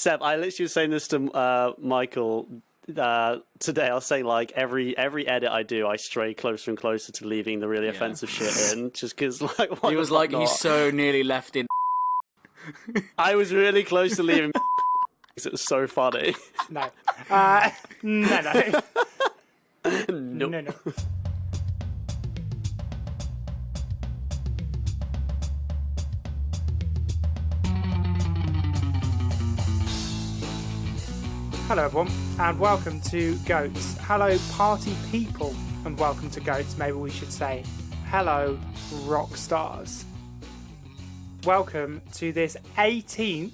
Seb, I literally was saying this to Michael today. I was saying, like, every edit I do, I stray closer and closer to leaving the really offensive shit in, just because, like, He was like, not? he's so nearly left in. I was really close to leaving because it was so funny. No. No. Nope. No. Hello everyone, and welcome to Goats. Hello party people, and welcome to Goats. Maybe we should say, hello Rockstars. Welcome to this 18th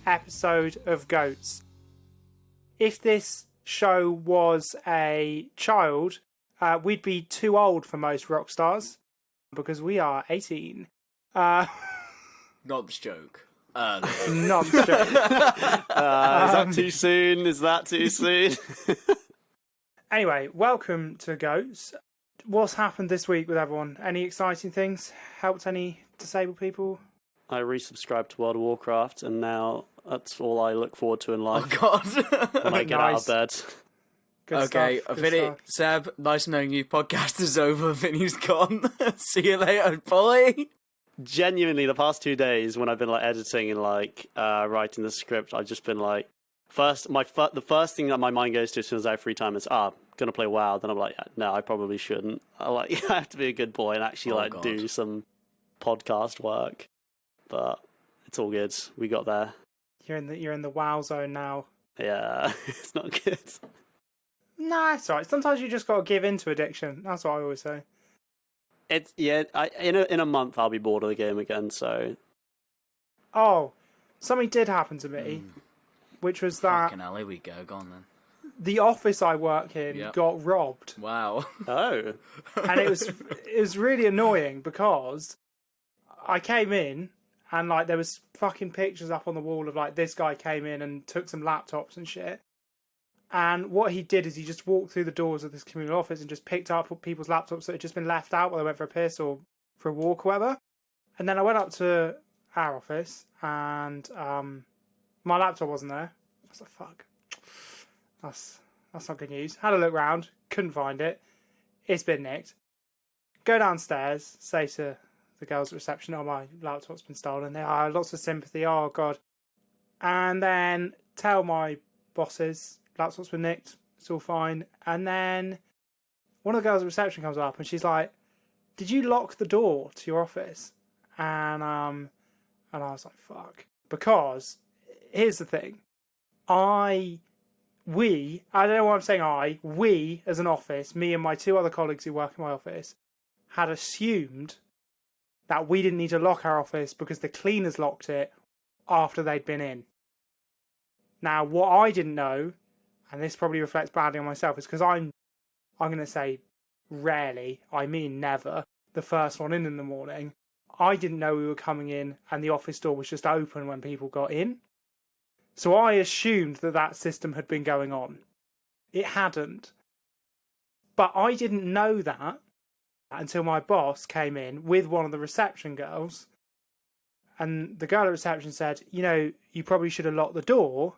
episode of Goats. If this show was a child, we'd be too old for most Rockstars, because we are 18. Not the joke. Not the joke. Is that too soon? Is that too soon? Anyway, welcome to Goats. What's happened this week with everyone? Any exciting things? Helped any disabled people? I resubscribed to World of Warcraft, and now that's all I look forward to in life Oh God. when I get out of bed. Good Okay, stuff, good Vinny, stuff. Seb, nice knowing you. Podcast is over. Vinny's gone. See you later, boy. Genuinely, the past 2 days when I've been like editing and like writing the script, I've just been like, the first thing that my mind goes to as soon as I have free time is gonna play WoW. Then I'm like, no, I probably shouldn't. I have to be a good boy and actually do some podcast work. But it's all good. We got there. You're in the WoW zone now. Yeah, it's not good. Nah, it's alright. Sometimes you just got to give in to addiction. That's what I always say. In a month I'll be bored of the game again. So Oh, something did happen to me, which was that Fucking hell, here we go. Go on then. the office I work in Yep. got robbed, Wow. oh, and it was really annoying because I came in and like there was fucking pictures up on the wall of like this guy came in and took some laptops and shit. And what he did is he just walked through the doors of this communal office and just picked up people's laptops that had just been left out while they went for a piss or for a walk or whatever. And then I went up to our office and my laptop wasn't there. I was like, fuck. That's not good news. Had a look round, couldn't find it. It's been nicked. Go downstairs, say to the girls at reception, oh, my laptop's been stolen. They are lots of sympathy, oh God. And then tell my bosses, laptops were nicked, it's all fine. And then one of the girls at reception comes up and she's like, did you lock the door to your office? And I was like, fuck. Because here's the thing. I don't know why I'm saying we as an office, me and my two other colleagues who work in my office, had assumed that we didn't need to lock our office because the cleaners locked it after they'd been in. Now, what I didn't know, and this probably reflects badly on myself, is because I'm going to say rarely, I mean never, the first one in the morning. I didn't know we were coming in and the office door was just open when people got in. So I assumed that system had been going on. It hadn't. But I didn't know that until my boss came in with one of the reception girls. And the girl at reception said, you probably should have locked the door.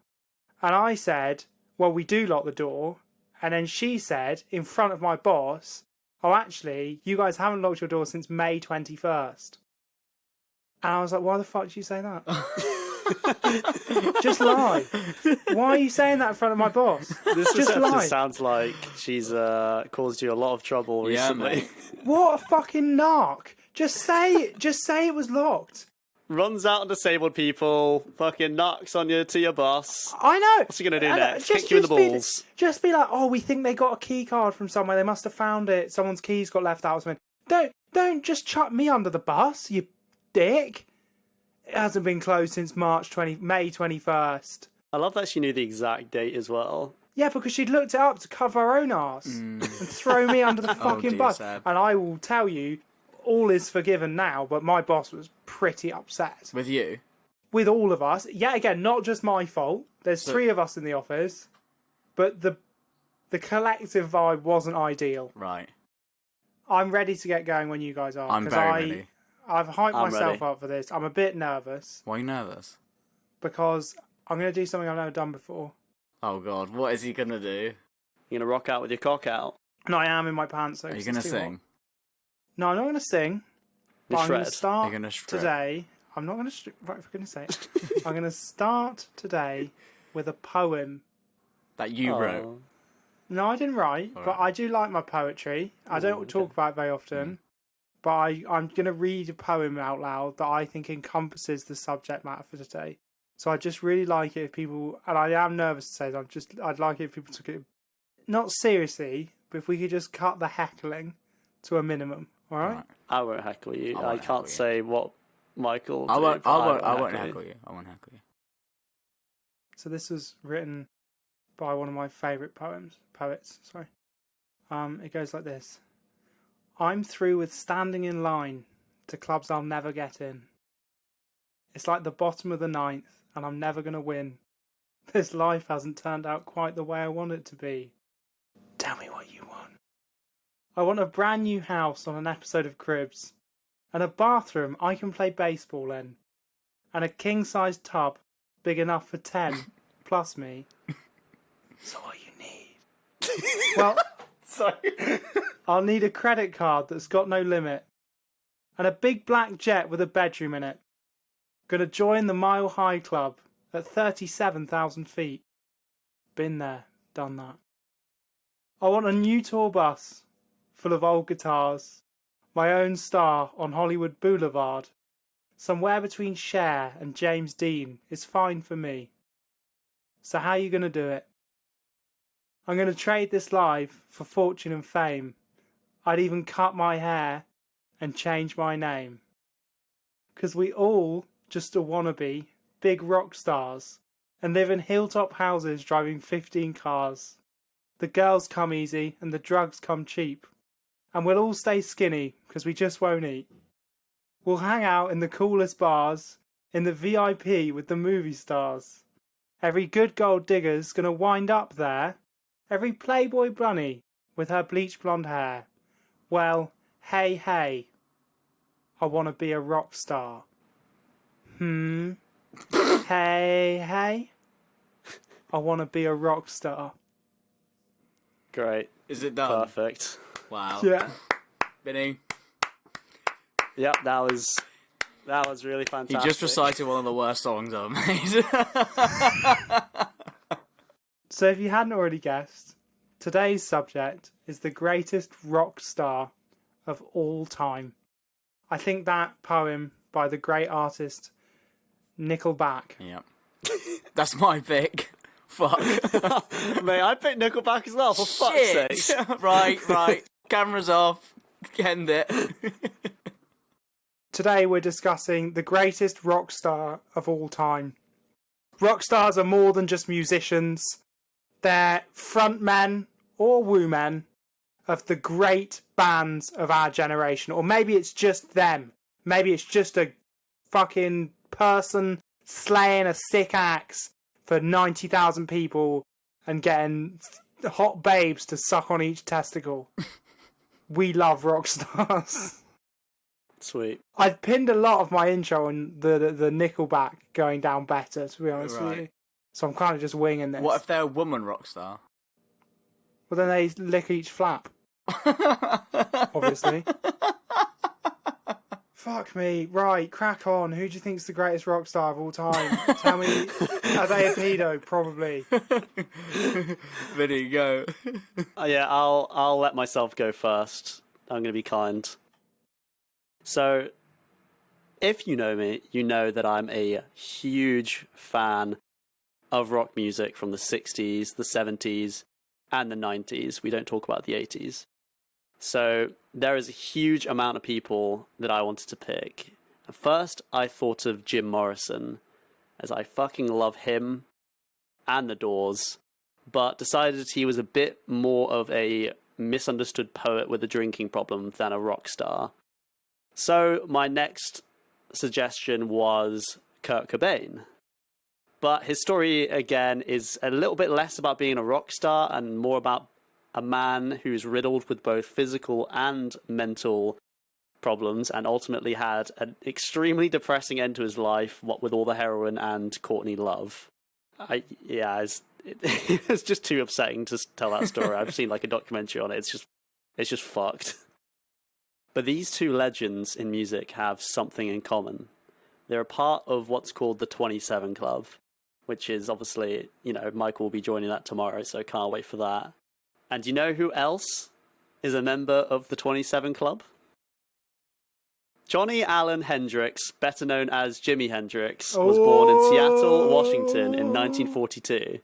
And I said, well, we do lock the door. And then she said, in front of my boss, oh, actually, you guys haven't locked your door since May 21st. And I was like, why the fuck did you say that? Just lie. Why are you saying that in front of my boss? this Just receptionist lie. sounds like she's caused you a lot of trouble Yeah, recently. mate. What a fucking narc. Just say it was locked. Runs out on disabled people, fucking knocks on you to your boss. I know. What's he gonna do I know. next? Kick you in the balls. Just be like, oh, we think they got a key card from somewhere. They must have found it. Someone's keys got left out or something. Don't just chuck me under the bus, you dick. It hasn't been closed since May 21st. I love that she knew the exact date as well. Yeah, because she'd looked it up to cover her own arse and throw me under the fucking dear, bus. Seb. And I will tell you, all is forgiven now, but my boss was pretty upset. With you? With all of us. Yet again, not just my fault. There's three of us in the office, but the collective vibe wasn't ideal. Right. I'm ready to get going when you guys are. I'm 'cause very ready. I've hyped I'm myself ready. up for this. I'm a bit nervous Why are you nervous? because I'm going to do something I've never done before. Oh God, what is he gonna do? You're gonna rock out with your cock out. No, I am in my pants. So Are you it's gonna too sing? hot. No, I'm not going to sing. But You I'm going to shred. start You're gonna strip. today. I'm not going to... Right, for goodness sake. I'm going to start today with a poem. That you wrote. Oh. No, I didn't write, All but right. I do like my poetry. I don't okay. talk about it very often. But I'm going to read a poem out loud that I think encompasses the subject matter for today. So I just really like it if people... And I am nervous to say that. I'd like it if people took it... Not seriously, but if we could just cut the heckling to a minimum. All right? Right. I won't heckle you. I I won't heckle can't you. say what Michael. I won't. but I won't heckle you. I won't heckle you. So this was written by one of my favourite poets. Sorry. It goes like this. I'm through with standing in line to clubs I'll never get in. It's like the bottom of the ninth and I'm never going to win. This life hasn't turned out quite the way I want it to be. Tell me what you want. I want a brand new house on an episode of Cribs, and a bathroom I can play baseball in, and a king-sized tub big enough for 10 plus me. So what you need? Well, Sorry. I'll need a credit card that's got no limit, and a big black jet with a bedroom in it. Gonna join the Mile High Club at 37,000 feet. Been there, done that. I want a new tour bus full of old guitars, my own star on Hollywood Boulevard. Somewhere between Cher and James Dean is fine for me. So how you gonna do it? I'm gonna trade this life for fortune and fame. I'd even cut my hair and change my name. 'Cause we all just a wannabe big rock stars and live in hilltop houses driving 15 cars. The girls come easy and the drugs come cheap. And we'll all stay skinny because we just won't eat. We'll hang out in the coolest bars, in the VIP with the movie stars. Every good gold digger's gonna wind up there. Every Playboy bunny with her bleach blonde hair. Well, hey, hey. I wanna be a rock star. Hey, hey. I wanna be a rock star. Great. Is it done? Perfect. Wow. Yeah. Vinny, Yep, that was really he fantastic. just recited one of the worst songs ever made. So if you hadn't already guessed, today's subject is the greatest rock star of all time. I think that poem by the great artist Nickelback. Yep. That's my pick. Fuck. Mate, I picked Nickelback as well, for fuck's sake. Right. Cameras off. End it. Today we're discussing the greatest rock star of all time. Rock stars are more than just musicians. They're frontmen or women of the great bands of our generation. Or maybe it's just them. Maybe it's just a fucking person slaying a sick axe for 90,000 people and getting hot babes to suck on each testicle. We love rock stars. Sweet. I've pinned a lot of my intro on the Nickelback going down better, to be honest with Right. you. So I'm kind of just winging this. What if they're a woman rock star? Well, then they lick each flap, obviously. Fuck me. Right, crack on. Who do you think's the greatest rock star of all time? Tell me, are they a pedo? Probably. Vinny, go. Yeah, I'll let myself go first. I'm going to be kind. So, if you know me, you know that I'm a huge fan of rock music from the 60s, the 70s, and the 90s. We don't talk about the 80s. So, there is a huge amount of people that I wanted to pick. First, I thought of Jim Morrison, as I fucking love him and the Doors, but decided he was a bit more of a misunderstood poet with a drinking problem than a rock star. So my next suggestion was Kurt Cobain. But his story, again, is a little bit less about being a rock star and more about a man who's riddled with both physical and mental problems and ultimately had an extremely depressing end to his life, what with all the heroin and Courtney Love. It's just too upsetting to tell that story. I've seen like a documentary on it. It's just fucked. But these two legends in music have something in common. They're a part of what's called the 27 Club, which is obviously, Michael will be joining that tomorrow, so can't wait for that. And you know who else is a member of the 27 Club? Johnny Allen Hendrix, better known as Jimi Hendrix, was born in Seattle, Washington in 1942.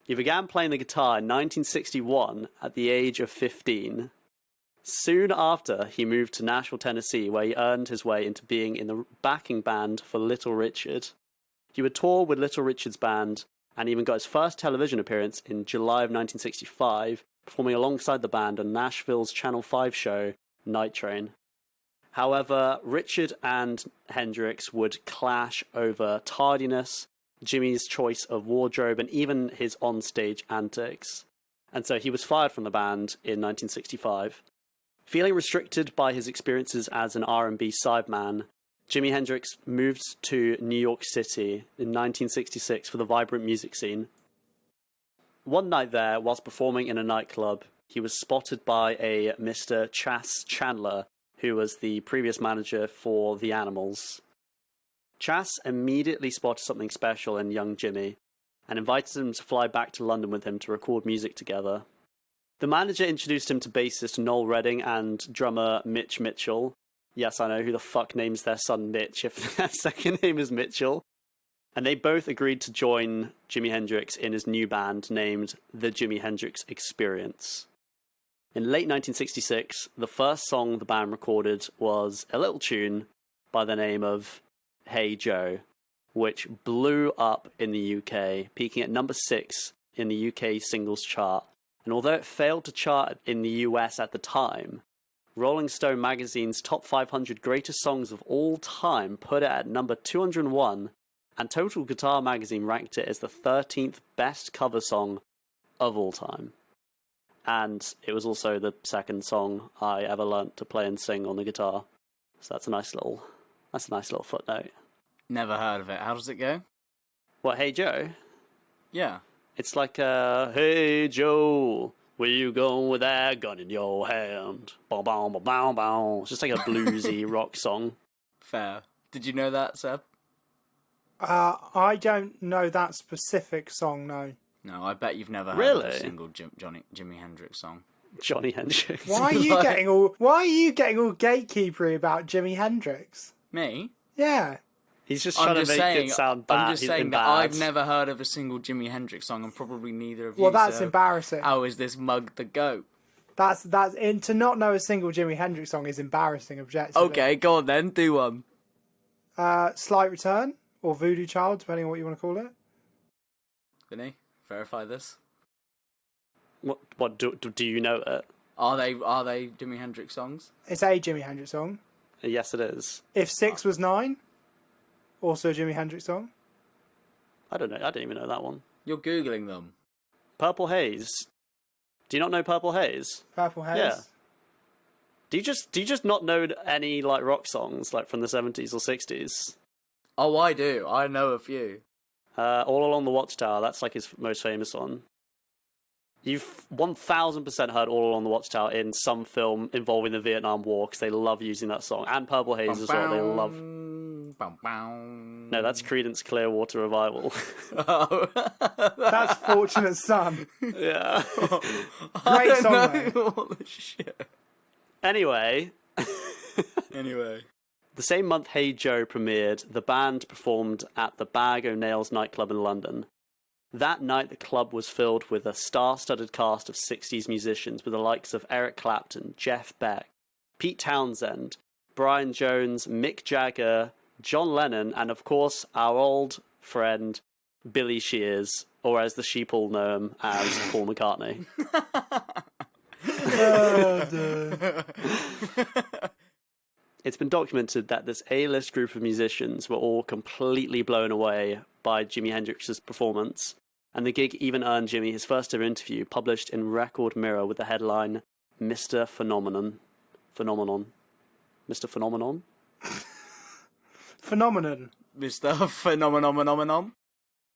He began playing the guitar in 1961 at the age of 15. Soon after, he moved to Nashville, Tennessee, where he earned his way into being in the backing band for Little Richard. He would tour with Little Richard's band and even got his first television appearance in July of 1965, performing alongside the band on Nashville's Channel 5 show, Night Train. However, Richard and Hendrix would clash over tardiness, Jimmy's choice of wardrobe, and even his on-stage antics. And so he was fired from the band in 1965. Feeling restricted by his experiences as an R&B sideman, Jimi Hendrix moved to New York City in 1966 for the vibrant music scene. One night there, whilst performing in a nightclub, he was spotted by a Mr. Chas Chandler, who was the previous manager for The Animals. Chas immediately spotted something special in young Jimmy and invited him to fly back to London with him to record music together. The manager introduced him to bassist Noel Redding and drummer Mitch Mitchell. Yes, I know who the fuck names their son Mitch if their second name is Mitchell. And they both agreed to join Jimi Hendrix in his new band named The Jimi Hendrix Experience. In late 1966, the first song the band recorded was a little tune by the name of Hey Joe, which blew up in the UK, peaking at number 6 in the UK singles chart. And although it failed to chart in the US at the time, Rolling Stone magazine's top 500 greatest songs of all time put it at number 201, and Total Guitar magazine ranked it as the 13th best cover song of all time. And it was also the second song I ever learnt to play and sing on the guitar. So that's a nice little footnote. Never heard of it. How does it go? What, Hey Joe? Yeah. It's like, hey Joe, where you going with that gun in your hand? Bow, bow, bow, bow, bow. It's just like a bluesy rock song. Fair. Did you know that, Seb? I don't know that specific song, no. No, I bet you've never heard Really? of a single Jimi Hendrix song. Johnny Hendrix. Why are you getting all gatekeepery about Jimi Hendrix? Me? Yeah. He's just trying to make it sound bad. I'm just saying that I've never heard of a single Jimi Hendrix song, and probably neither of you. Well, that's embarrassing. How is this mug the goat? To not know a single Jimi Hendrix song is embarrassing, objectively. Okay, go on then, do one. Slight Return or Voodoo Child, depending on what you want to call it. Vinny, verify this. What do you know it? Are they Jimi Hendrix songs? It's a Jimi Hendrix song. Yes, it is. If 6 was 9, also a Jimi Hendrix song. I don't know. I don't even know that one. You're Googling them. Purple Haze. Do you not know Purple Haze? Purple Haze. Yeah. Do you just not know any like rock songs like from the 70s or 60s? Oh, I do. I know a few. All Along the Watchtower. That's like his most famous one. You've 1000% heard All Along the Watchtower in some film involving the Vietnam War because they love using that song. And Purple Haze as well. They love. No, that's Creedence Clearwater Revival. Oh. That's Fortunate Son. Yeah. Great song, though. All the shit. Anyway. The same month Hey Joe premiered, the band performed at the Bag O' Nails nightclub in London. That night, the club was filled with a star-studded cast of 60s musicians with the likes of Eric Clapton, Jeff Beck, Pete Townsend, Brian Jones, Mick Jagger, John Lennon, and of course, our old friend, Billy Shears, or as the sheeple know him as Paul McCartney. It's been documented that this A-list group of musicians were all completely blown away by Jimi Hendrix's performance, and the gig even earned Jimmy his first ever interview, published in Record Mirror with the headline, Mr. Phenomenon. Mr. Phenomenon? Phenomenon. Mr. Phenomenon.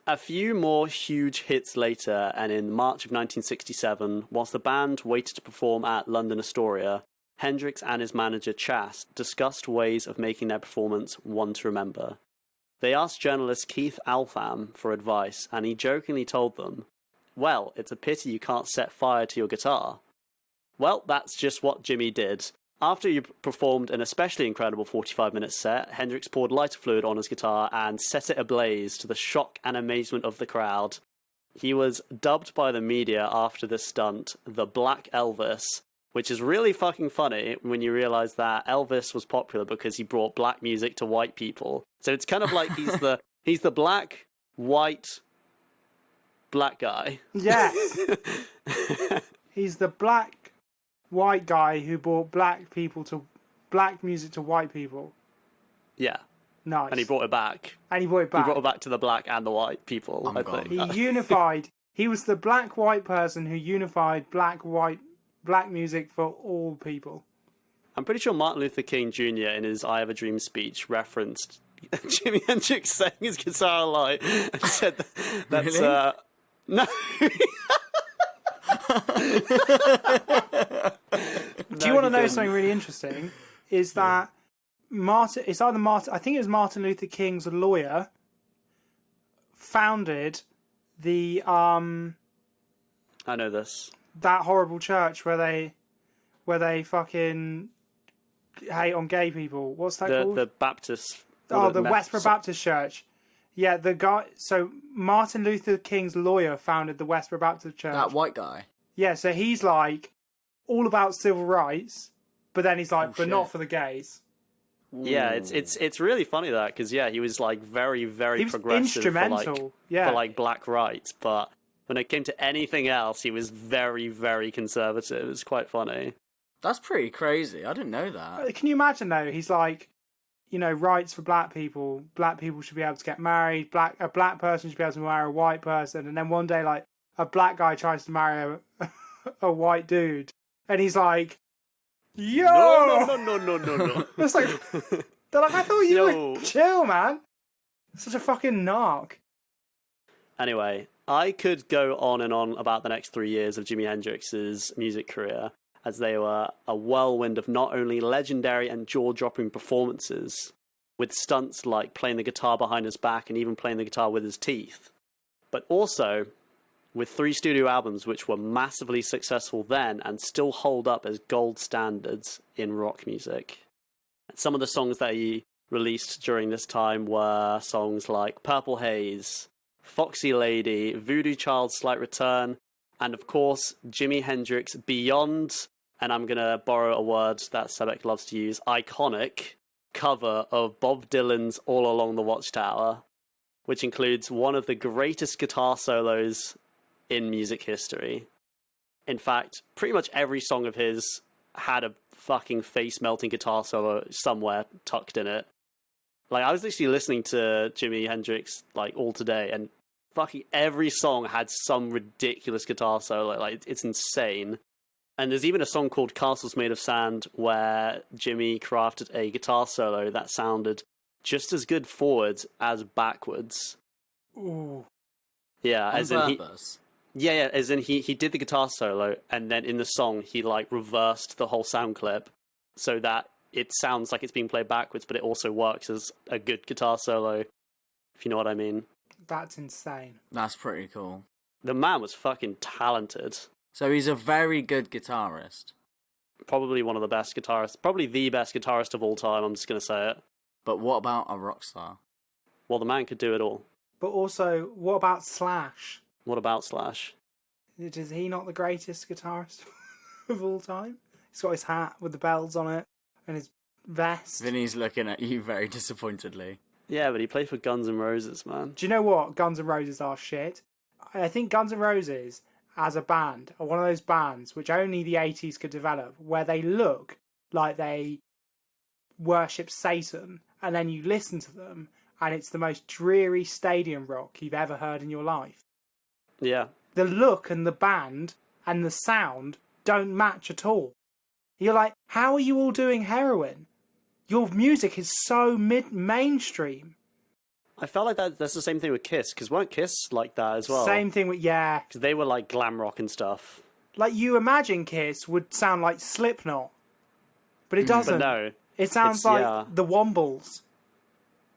A few more huge hits later, and in March of 1967, whilst the band waited to perform at London Astoria, Hendrix and his manager Chas discussed ways of making their performance one to remember. They asked journalist Keith Alfam for advice, and he jokingly told them, "Well, it's a pity you can't set fire to your guitar." Well, that's just what Jimmy did. After he performed an especially incredible 45-minute set, Hendrix poured lighter fluid on his guitar and set it ablaze to the shock and amazement of the crowd. He was dubbed by the media after this stunt the Black Elvis, which is really fucking funny when you realise that Elvis was popular because he brought black music to white people. So it's kind of like he's the black, white, black guy. Yes. He's the black, white guy who brought black music to white people. Yeah. Nice. And he brought it back. He brought it back to the black and the white people, I think. He unified. He was the black, white person who unified black music for all people. I'm pretty sure Martin Luther King Jr. in his I Have a Dream speech referenced Jimi Hendrix setting his guitar alight and said that's... Really? No. Do you want to know something really interesting? Is that I think it was Martin Luther King's lawyer founded the I know this. that horrible church where they fucking hate on gay people. What's that called? The Baptist. The Westboro Baptist Church. Yeah, the guy. So Martin Luther King's lawyer founded the Westboro Baptist Church. That white guy. Yeah, so he's like all about civil rights, but then he's like, but not for the gays. Yeah, it's really funny that because he was like very very progressive instrumental for like black rights, but when it came to anything else, he was very very conservative. It's quite funny. That's pretty crazy. I didn't know that. Can you imagine though? He's like, rights for black people. Black people should be able to get married. A black person should be able to marry a white person, and then one day like a black guy tries to marry a white dude, and he's like, "Yo, no." It's like they're like, I thought you were chill, man. Such a fucking narc. Anyway, I could go on and on about the next 3 years of Jimi Hendrix's music career, as they were a whirlwind of not only legendary and jaw-dropping performances, with stunts like playing the guitar behind his back and even playing the guitar with his teeth, but also with 3 studio albums which were massively successful then and still hold up as gold standards in rock music. And some of the songs that he released during this time were songs like Purple Haze, Foxy Lady, Voodoo Child's Slight Return, and of course, Jimi Hendrix Beyond, and I'm going to borrow a word that Sebek loves to use, iconic cover of Bob Dylan's All Along the Watchtower, which includes one of the greatest guitar solos in music history. In fact, pretty much every song of his had a fucking face-melting guitar solo somewhere tucked in it. Like, I was literally listening to Jimi Hendrix, like, all today, and fucking every song had some ridiculous guitar solo. Like, it's insane. And there's even a song called Castles Made of Sand where Jimmy crafted a guitar solo that sounded just as good forwards as backwards. Ooh. Yeah, On as purpose. as in he did the guitar solo, and then in the song he like reversed the whole sound clip so that it sounds like it's being played backwards, but it also works as a good guitar solo, if you know what I mean. That's insane. That's pretty cool. The man was fucking talented. So he's a very good guitarist. Probably one of the best guitarists, probably the best guitarist of all time, I'm just going to say it. But what about a rock star? Well, the man could do it all. But also, what about Slash? What about Slash? Is he not the greatest guitarist of all time? He's got his hat with the bells on it and his vest. Vinny's looking at you very disappointedly. Yeah, but he played for Guns N' Roses, man. Do you know what? Guns N' Roses are shit. I think Guns N' Roses, as a band, are one of those bands which only the 80s could develop, where they look like they worship Satan, and then you listen to them, and it's the most dreary stadium rock you've ever heard in your life. Yeah. The look and the band and the sound don't match at all. You're like, how are you all doing heroin? Your music is so mainstream. I felt like that's the same thing with Kiss, because weren't Kiss like that as well? Same thing with, yeah. Because they were like glam rock and stuff. Like, you imagine Kiss would sound like Slipknot, but it doesn't. But no. It sounds like the Wombles.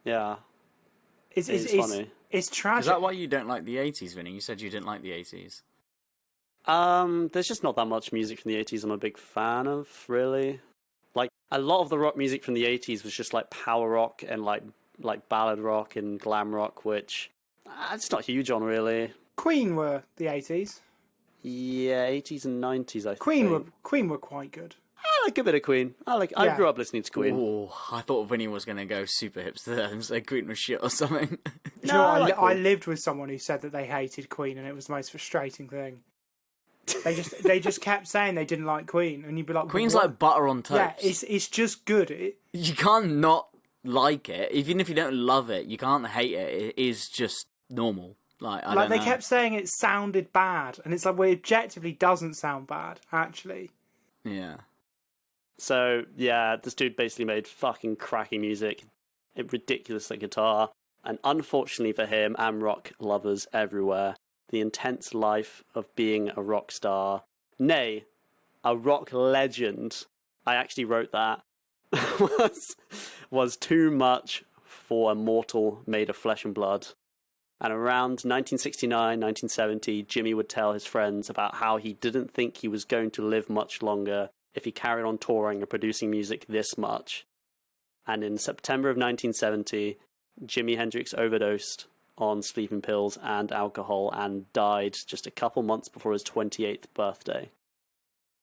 Yeah. It's funny. It's tragic. Is that why you don't like the 80s, Vinny? You said you didn't like the 80s. There's just not that much music from the 80s I'm a big fan of, really. Like, a lot of the rock music from the 80s was just like power rock and like ballad rock and glam rock, which it's not huge on, really. Queen were the 80s. Yeah, 80s and 90s, I think. Queen were quite good. I like a bit of Queen. I grew up listening to Queen. Oh, I thought Vinny was going to go super hipster there and say Queen was shit or something. You know, I lived with someone who said that they hated Queen, and it was the most frustrating thing. They just kept saying they didn't like Queen, and you'd be like, Queen's like butter on toast. Yeah, it's just good. You can't not like it, even if you don't love it. You can't hate it. It is just normal. Like they kept saying it sounded bad, and it's like, well, it objectively doesn't sound bad, actually. Yeah. So, yeah, this dude basically made fucking cracking music, a ridiculous guitar, and unfortunately for him and rock lovers everywhere, the intense life of being a rock star, nay, a rock legend, I actually wrote that, was too much for a mortal made of flesh and blood. And around 1969, 1970, Jimmy would tell his friends about how he didn't think he was going to live much longer if he carried on touring and producing music this much. And in September of 1970, Jimi Hendrix overdosed on sleeping pills and alcohol and died just a couple months before his 28th birthday.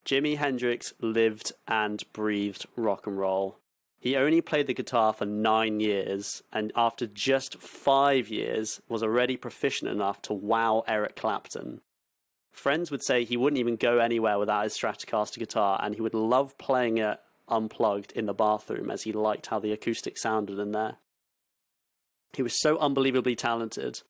Jimi Hendrix lived and breathed rock and roll. He only played the guitar for 9 years, and after just 5 years was already proficient enough to wow Eric Clapton. Friends would say he wouldn't even go anywhere without his Stratocaster guitar, and he would love playing it unplugged in the bathroom as he liked how the acoustic sounded in there. He was so unbelievably talented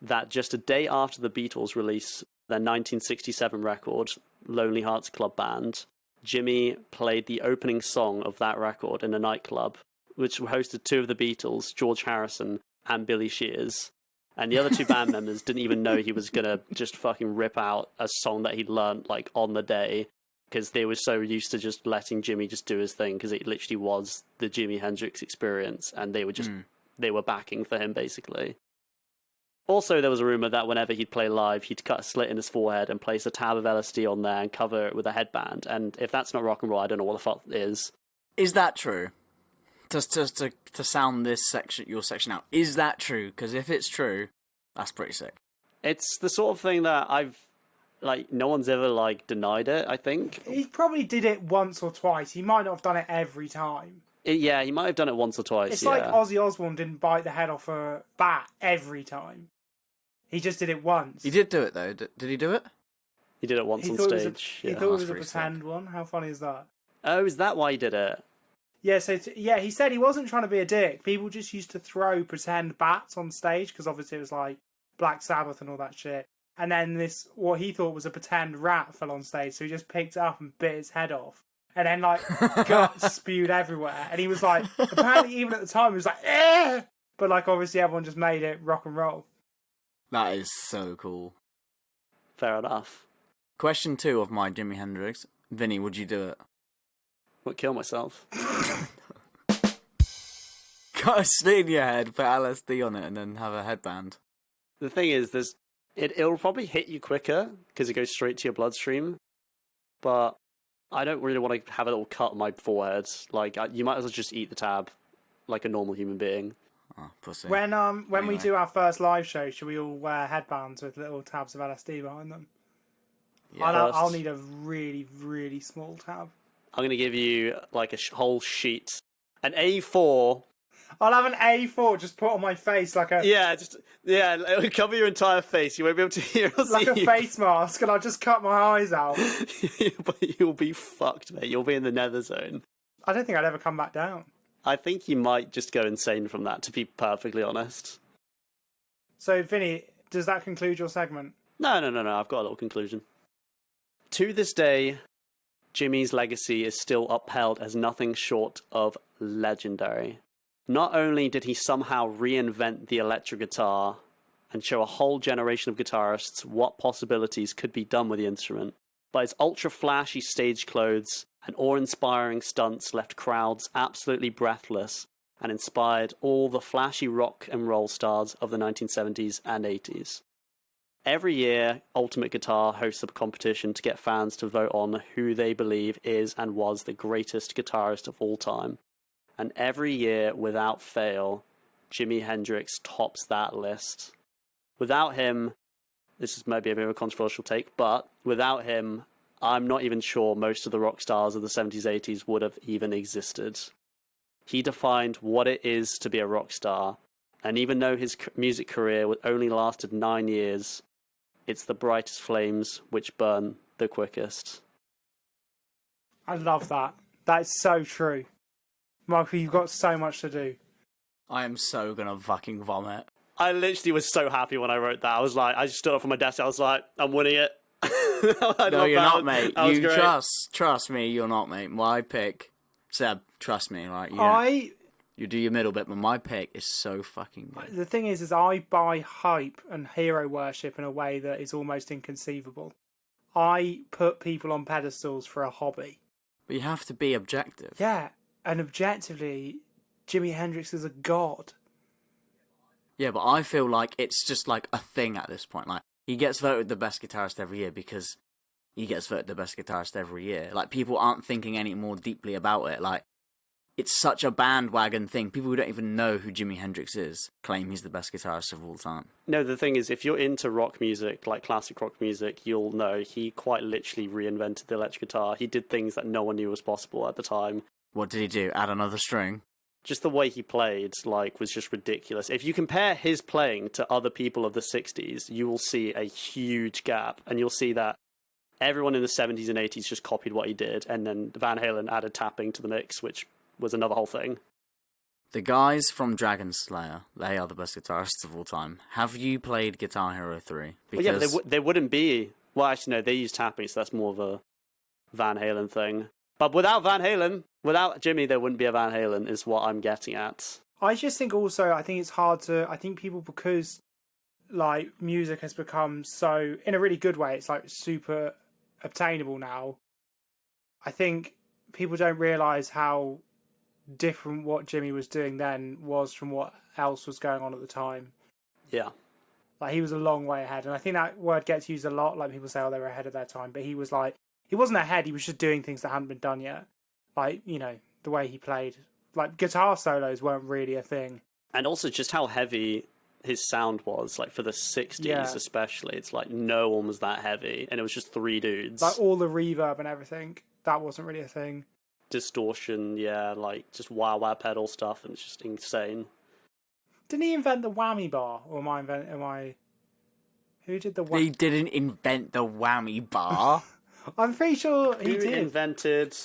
that just a day after the Beatles released their 1967 record, Lonely Hearts Club Band, Jimmy played the opening song of that record in a nightclub, which hosted two of the Beatles, George Harrison and Billy Shears. And the other two band members didn't even know he was going to just fucking rip out a song that he'd learned, like, on the day, because they were so used to just letting Jimmy just do his thing, because it literally was the Jimi Hendrix experience, and they were just, they were backing for him, basically. Also, there was a rumour that whenever he'd play live, he'd cut a slit in his forehead and place a tab of LSD on there and cover it with a headband, and if that's not rock and roll, I don't know what the fuck is. Is that true? To sound this section, your section out, is that true? Because if it's true, that's pretty sick. It's the sort of thing that no one's ever, denied it, I think. He probably did it once or twice. He might not have done it every time. Yeah, he might have done it once or twice, It's like Ozzy Osbourne didn't bite the head off a bat every time. He just did it once. He did do it, though. Did he do it? He did it once on stage. He thought it was a pretend one. How funny is that? Oh, is that why he did it? Yeah, he said he wasn't trying to be a dick. People just used to throw pretend bats on stage because obviously it was like Black Sabbath and all that shit. And then what he thought was a pretend rat fell on stage, so he just picked it up and bit his head off. And then guts spewed everywhere. And he was like, apparently even at the time he was like, eh! But obviously everyone just made it rock and roll. That is so cool. Fair enough. Question 2 of my Jimi Hendrix. Vinny, would you do it? Would kill myself. Got a slit in your head, put LSD on it, and then have a headband. The thing is, it'll probably hit you quicker because it goes straight to your bloodstream. But I don't really want to have a little cut on my forehead. You might as well just eat the tab like a normal human being. Oh, pussy. When Anyway. we do our first live show, should we all wear headbands with little tabs of LSD behind them? Yeah. I'll need a really, really small tab. I'm going to give you a whole sheet. An A4. I'll have an A4 just put on my face Yeah, it'll cover your entire face. You won't be able to hear or see a face mask, and I'll just cut my eyes out. But you'll be fucked, mate. You'll be in the nether zone. I don't think I'd ever come back down. I think you might just go insane from that, to be perfectly honest. So, Vinny, does that conclude your segment? No. I've got a little conclusion. To this day, Jimmy's legacy is still upheld as nothing short of legendary. Not only did he somehow reinvent the electric guitar and show a whole generation of guitarists what possibilities could be done with the instrument, but his ultra-flashy stage clothes and awe-inspiring stunts left crowds absolutely breathless and inspired all the flashy rock and roll stars of the 1970s and 80s. Every year, Ultimate Guitar hosts a competition to get fans to vote on who they believe is and was the greatest guitarist of all time. And every year, without fail, Jimi Hendrix tops that list. Without him, this is maybe a bit of a controversial take, but without him, I'm not even sure most of the rock stars of the 70s, 80s would have even existed. He defined what it is to be a rock star, and even though his music career only lasted 9 years, it's the brightest flames which burn the quickest. I love that. That's so true. Michael, you've got so much to do. I am so gonna fucking vomit. I literally was so happy when I wrote that. I was like, I just stood up from my desk. I was like, I'm winning it. No, you're not, mate. That was You great. trust me, you're not, mate. My pick, Seb, trust me, right? You do your middle bit, but my pick is so fucking good. The thing is I buy hype and hero worship in a way that is almost inconceivable. I put people on pedestals for a hobby. But you have to be objective. Yeah, and objectively, Jimi Hendrix is a god. Yeah, but I feel like it's just like a thing at this point. Like, he gets voted the best guitarist every year because he gets voted the best guitarist every year. Like, people aren't thinking any more deeply about it. Like, it's such a bandwagon thing. People who don't even know who Jimi Hendrix is claim he's the best guitarist of all time. No, the thing is, if you're into rock music, like classic rock music, you'll know he quite literally reinvented the electric guitar. He did things that no one knew was possible at the time. What did he do? Add another string? Just the way he played, like, was just ridiculous. If you compare his playing to other people of the 60s, you will see a huge gap. And you'll see that everyone in the 70s and 80s just copied what he did. And then Van Halen added tapping to the mix, which was another whole thing. The guys from Dragon Slayer, they are the best guitarists of all time. Have you played Guitar Hero 3? Because... Well, yeah, but they wouldn't be... Well, actually, no, they use tapping, so that's more of a Van Halen thing. But without Van Halen, without Jimmy, there wouldn't be a Van Halen, is what I'm getting at. I just think also, I think it's hard to... I think people, because, like, music has become so... In a really good way, it's, like, super obtainable now. I think people don't realise how different what Jimmy was doing then was from what else was going on at the time. Yeah. Like, he was a long way ahead. And I think that word gets used a lot. Like, people say, oh, they were ahead of their time. But he was like... He wasn't ahead, he was just doing things that hadn't been done yet. Like, you know, the way he played. Like, guitar solos weren't really a thing. And also just how heavy his sound was, like, for the 60s especially. It's like, no one was that heavy, and it was just three dudes. Like, all the reverb and everything, that wasn't really a thing. Distortion, yeah, like, just wah-wah pedal stuff, and it's just insane. Didn't he invent the whammy bar? Or am I... Who did the whammy... He didn't invent the whammy bar. I'm pretty sure he did. Who invented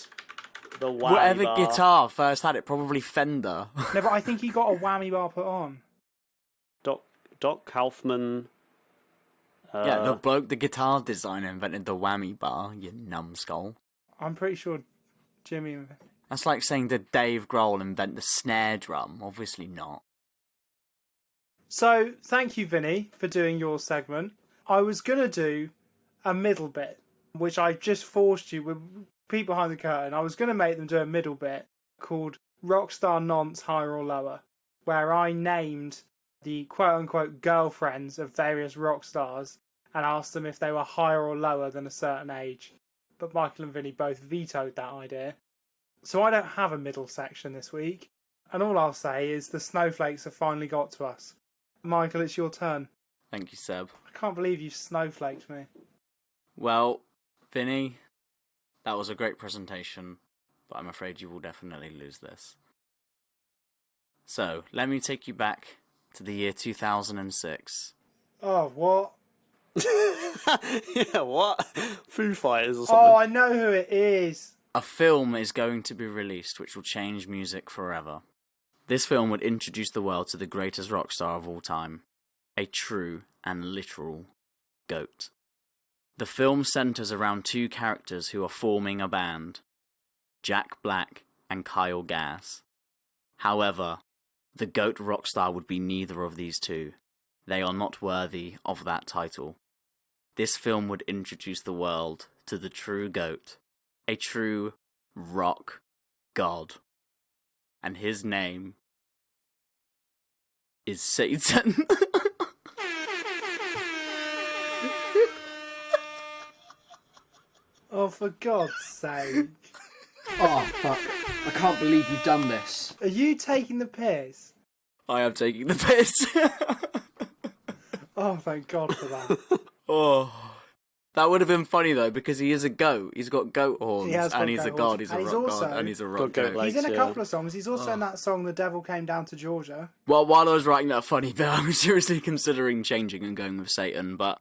the whammy Whatever bar? guitar first had it, probably Fender. No, but I think he got a whammy bar put on. Doc Kaufman. Yeah, the bloke, the guitar designer, invented the whammy bar, you numbskull. I'm pretty sure Jimmy... That's like saying did Dave Grohl invent the snare drum? Obviously not. So, thank you, Vinny, for doing your segment. I was going to do a middle bit, which I just forced you with peek behind the curtain. I was going to make them do a middle bit called Rockstar Nonce Higher or Lower, where I named the quote-unquote girlfriends of various rock stars and asked them if they were higher or lower than a certain age. But Michael and Vinny both vetoed that idea. So I don't have a middle section this week, and all I'll say is the snowflakes have finally got to us. Michael, it's your turn. Thank you, Seb. I can't believe you snowflaked me. Well, Vinny, that was a great presentation, but I'm afraid you will definitely lose this. So, let me take you back to the year 2006. Oh, what? Yeah, what? Foo Fighters or something? Oh, I know who it is. A film is going to be released which will change music forever. This film would introduce the world to the greatest rock star of all time, a true and literal GOAT. The film centres around two characters who are forming a band, Jack Black and Kyle Gass. However, The GOAT Rockstar would be neither of these two. They are not worthy of that title. This film would introduce the world to the true GOAT, a true rock god. And his name is Satan. Oh, for God's sake. Oh, fuck. I can't believe you've done this. Are you taking the piss? I am taking the piss. Oh, thank God for that. Oh. That would have been funny though, because he is a goat. He's got goat horns, and he's a god. He's a rock god, and he's a rock goat. He's in a couple of songs. He's also in that song, "The Devil Came Down to Georgia." Well, while I was writing that funny bit, I was seriously considering changing and going with Satan, but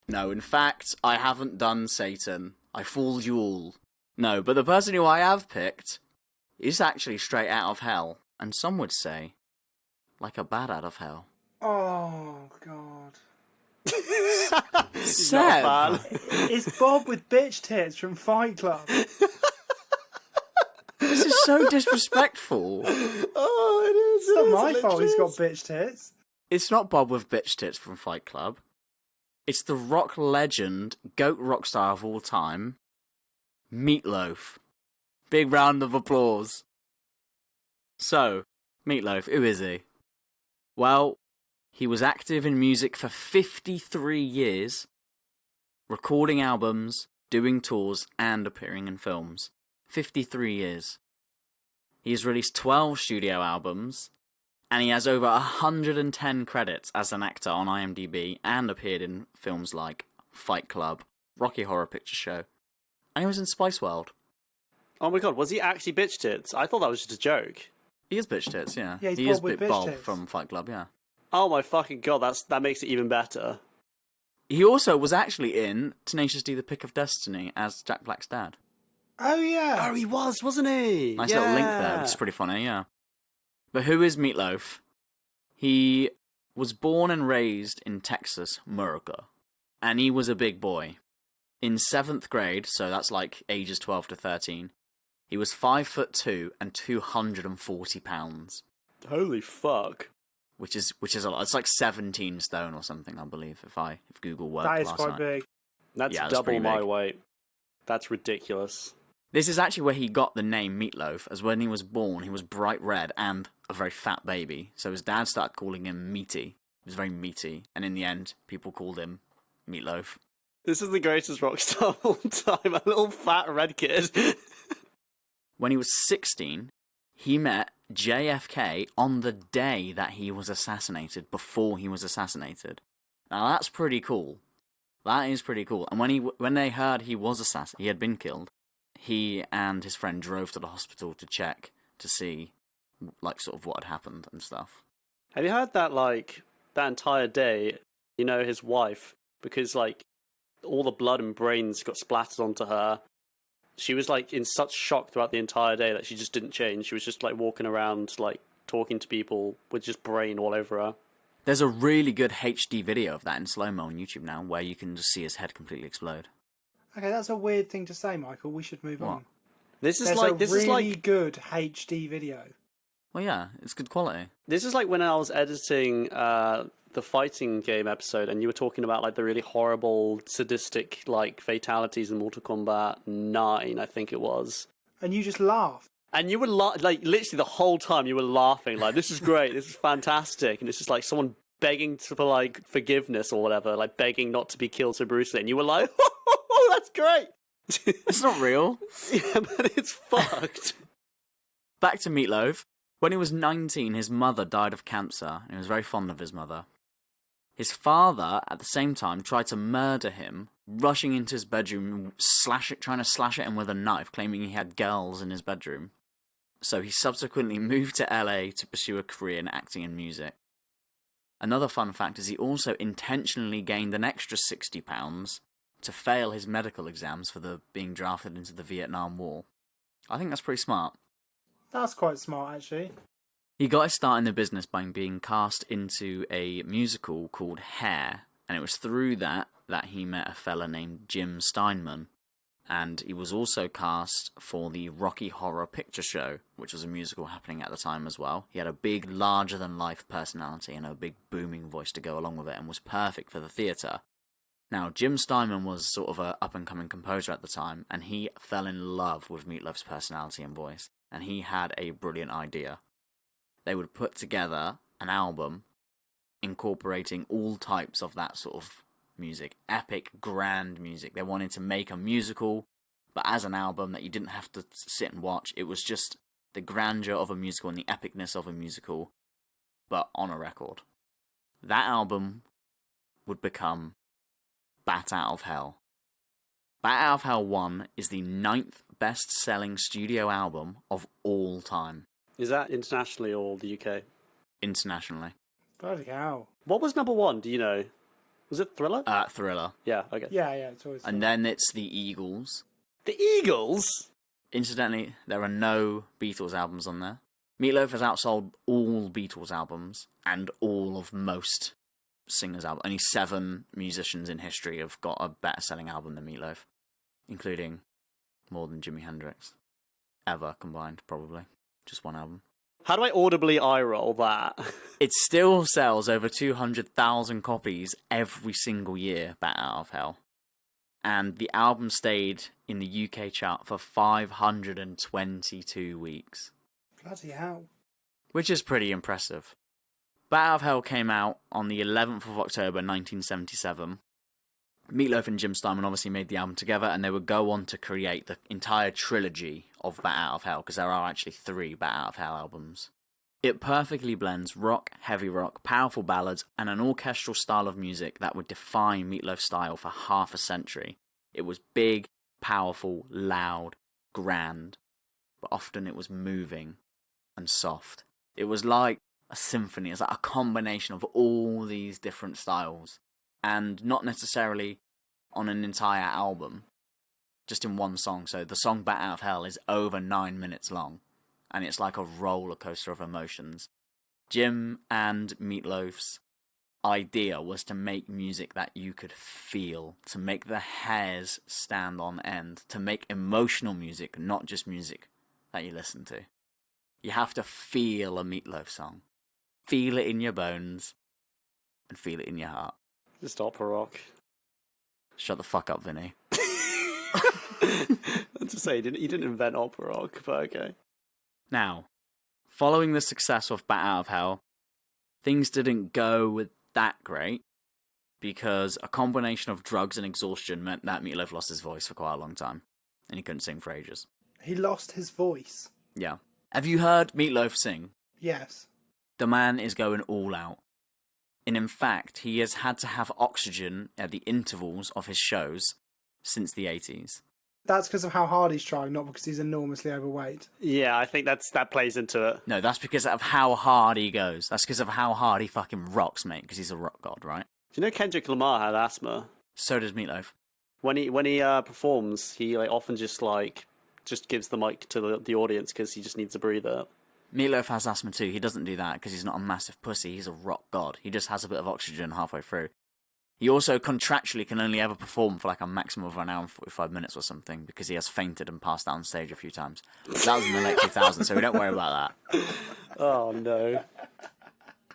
no, in fact, I haven't done Satan. I fooled you all. No, but the person who I have picked is actually straight out of hell, and some would say, like a bat out of hell. Oh, God. Seb! It's Bob with bitch tits from Fight Club. This is so disrespectful. Oh, it is. It's not my fault he's got bitch tits. It's not Bob with bitch tits from Fight Club. It's the rock legend, GOAT rock star of all time, Meatloaf. Big round of applause. So, Meatloaf, who is he? Well, he was active in music for 53 years, recording albums, doing tours, and appearing in films. 53 years. He has released 12 studio albums, and he has over 110 credits as an actor on IMDb, and appeared in films like Fight Club, Rocky Horror Picture Show, and he was in Spice World. Oh my God, was he actually bitch tits? I thought that was just a joke. He is bitch tits, yeah. Yeah, he's he Bob is with bitch Bob tits. from Fight Club, yeah. Oh my fucking God, that makes it even better. He also was actually in Tenacious D: The Pick of Destiny as Jack Black's dad. Oh, yeah. Oh, he was, wasn't he? Nice little link there, which is pretty funny, yeah. But who is Meatloaf? He was born and raised in Texas, America, and he was a big boy. In 7th grade, so that's like ages 12 to 13, he was 5'2" and 240 pounds. Holy fuck. Which is a lot. It's like 17 stone or something, I believe, if Google worked That is last quite night. big. That's Yeah, that's double pretty my big. weight. That's ridiculous. This is actually where he got the name Meatloaf, as when he was born, he was bright red and a very fat baby. So his dad started calling him Meaty. He was very meaty, and in the end, people called him Meatloaf. This is the greatest rock star of all time. A little fat red kid. When he was 16, he met JFK on the day that he was assassinated, before he was assassinated. Now that's pretty cool. That is pretty cool. And when they heard he was he had been killed, he and his friend drove to the hospital to check to see, like, sort of what had happened and stuff. Have you heard that, like, that entire day, you know, his wife, because, like, all the blood and brains got splattered onto her, she was, like, in such shock throughout the entire day that she just didn't change. She was just, like, walking around, like, talking to people with just brain all over her. There's a really good HD video of that in slow-mo on YouTube now, where you can just see his head completely explode. Okay, that's a weird thing to say, Michael. We should move What? on. This is There's like a this really is like good HD video. Well, yeah, it's good quality. this is like when I was editing the fighting game episode, and you were talking about like the really horrible, sadistic like fatalities in Mortal Kombat 9, I think it was. And you just laugh. And you were like literally the whole time you were laughing, like this is great, this is fantastic, and it's just like someone begging for like forgiveness or whatever, like begging not to be killed so brutally, and you were like, oh, that's great. It's not real. Yeah, but it's fucked. Back to Meatloaf. When he was 19, his mother died of cancer, and he was very fond of his mother. His father, at the same time, tried to murder him, rushing into his bedroom, trying to slash at him with a knife, claiming he had girls in his bedroom. So he subsequently moved to LA to pursue a career in acting and music. Another fun fact is he also intentionally gained an extra 60 pounds to fail his medical exams for being drafted into the Vietnam War. I think that's pretty smart. That's quite smart, actually. He got his start in the business by being cast into a musical called Hair, and it was through that he met a fella named Jim Steinman. And he was also cast for the Rocky Horror Picture Show, which was a musical happening at the time as well. He had a big, larger-than-life personality and a big booming voice to go along with it, and was perfect for the theatre. Now, Jim Steinman was sort of an up-and-coming composer at the time, and he fell in love with Meat Loaf's personality and voice, and he had a brilliant idea. They would put together an album incorporating all types of that sort of music, epic, grand music. They wanted to make a musical, but as an album that you didn't have to sit and watch. It was just the grandeur of a musical and the epicness of a musical, but on a record. That album would become Bat Out of Hell. Bat Out of Hell 1 is the 9th best-selling studio album of all time. Is that internationally or the UK? Internationally. Bloody hell. What was number 1? Do you know? Was it Thriller? Thriller. Yeah, okay. Yeah, it's always. And then it's the Eagles. The Eagles? Incidentally, there are no Beatles albums on there. Meat Loaf has outsold all Beatles albums and all of most singers' albums. Only 7 musicians in history have got a better-selling album than Meat Loaf, including more than Jimi Hendrix. Ever combined, probably. Just one album. How do I audibly eye-roll that? It still sells over 200,000 copies every single year, Bat Out of Hell. And the album stayed in the UK chart for 522 weeks. Bloody hell. Which is pretty impressive. Bat Out of Hell came out on the 11th of October 1977. Meat Loaf and Jim Steinman obviously made the album together, and they would go on to create the entire trilogy of Bat Out of Hell, because there are actually 3 Bat Out of Hell albums. It perfectly blends rock, heavy rock, powerful ballads, and an orchestral style of music that would define Meat Loaf's style for half a century. It was big, powerful, loud, grand, but often it was moving and soft. It was like a symphony. It's like a combination of all these different styles, and not necessarily on an entire album, just in one song. So the song Bat Out of Hell is over 9 minutes long, and it's like a roller coaster of emotions. Jim and Meat Loaf's idea was to make music that you could feel, to make the hairs stand on end, to make emotional music, not just music that you listen to. You have to feel a Meat Loaf song. Feel it in your bones, and feel it in your heart. Just opera rock. Shut the fuck up, Vinny. I'd just say, he didn't invent opera rock, but okay. Now, following the success of Bat Out of Hell, things didn't go that great, because a combination of drugs and exhaustion meant that Meat Loaf lost his voice for quite a long time, and he couldn't sing for ages. He lost his voice. Yeah. Have you heard Meat Loaf sing? Yes. The man is going all out. And in fact, he has had to have oxygen at the intervals of his shows since the 80s. That's because of how hard he's trying, not because he's enormously overweight. Yeah, I think that plays into it. No, that's because of how hard he goes. That's because of how hard he fucking rocks, mate, because he's a rock god, right? Do you know Kendrick Lamar had asthma? So does Meat Loaf. When he performs, he often just gives the mic to the audience because he just needs a breather. Meat Loaf has asthma too. He doesn't do that because he's not a massive pussy. He's a rock god. He just has a bit of oxygen halfway through. He also contractually can only ever perform for like a maximum of an hour and 45 minutes or something because he has fainted and passed out on stage a few times. That was in the late 2000s, so we don't worry about that. Oh no.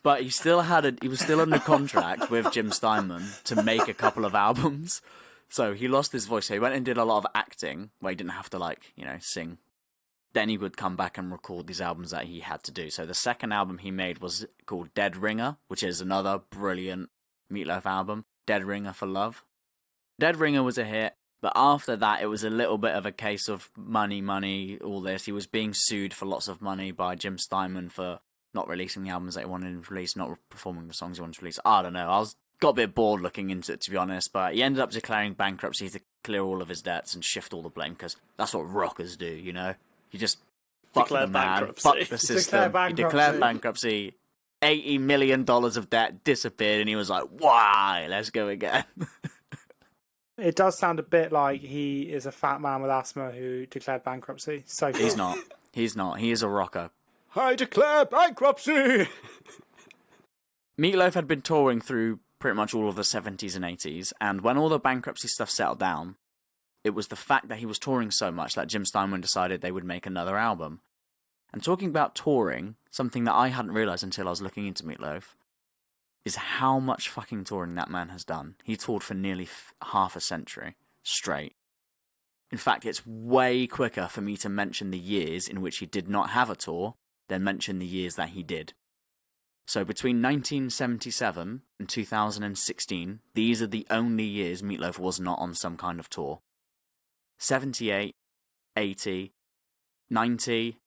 But he was still under contract with Jim Steinman to make a couple of albums. So he lost his voice. So he went and did a lot of acting where he didn't have to sing. Then he would come back and record these albums that he had to do. So the second album he made was called Dead Ringer, which is another brilliant Meat Loaf album. Dead Ringer for Love. Dead Ringer was a hit, but after that it was a little bit of a case of money, all this. He was being sued for lots of money by Jim Steinman for not releasing the albums that he wanted to release, not performing the songs he wanted to release. I don't know. Got a bit bored looking into it, to be honest, but he ended up declaring bankruptcy to clear all of his debts and shift all the blame, because that's what rockers do, you know? You just fuck the man, fuck the system. He declared bankruptcy. $80 million of debt disappeared, and he was like, why? Let's go again. It does sound a bit like he is a fat man with asthma who declared bankruptcy. So far. He's not. He's not. He is a rocker. I declare bankruptcy! Meat Loaf had been touring through pretty much all of the 70s and 80s, and when all the bankruptcy stuff settled down, it was the fact that he was touring so much that Jim Steinman decided they would make another album. And talking about touring, something that I hadn't realised until I was looking into Meatloaf, is how much fucking touring that man has done. He toured for nearly half a century straight. In fact, it's way quicker for me to mention the years in which he did not have a tour than mention the years that he did. So between 1977 and 2016, these are the only years Meatloaf was not on some kind of tour. 78, 80, 90,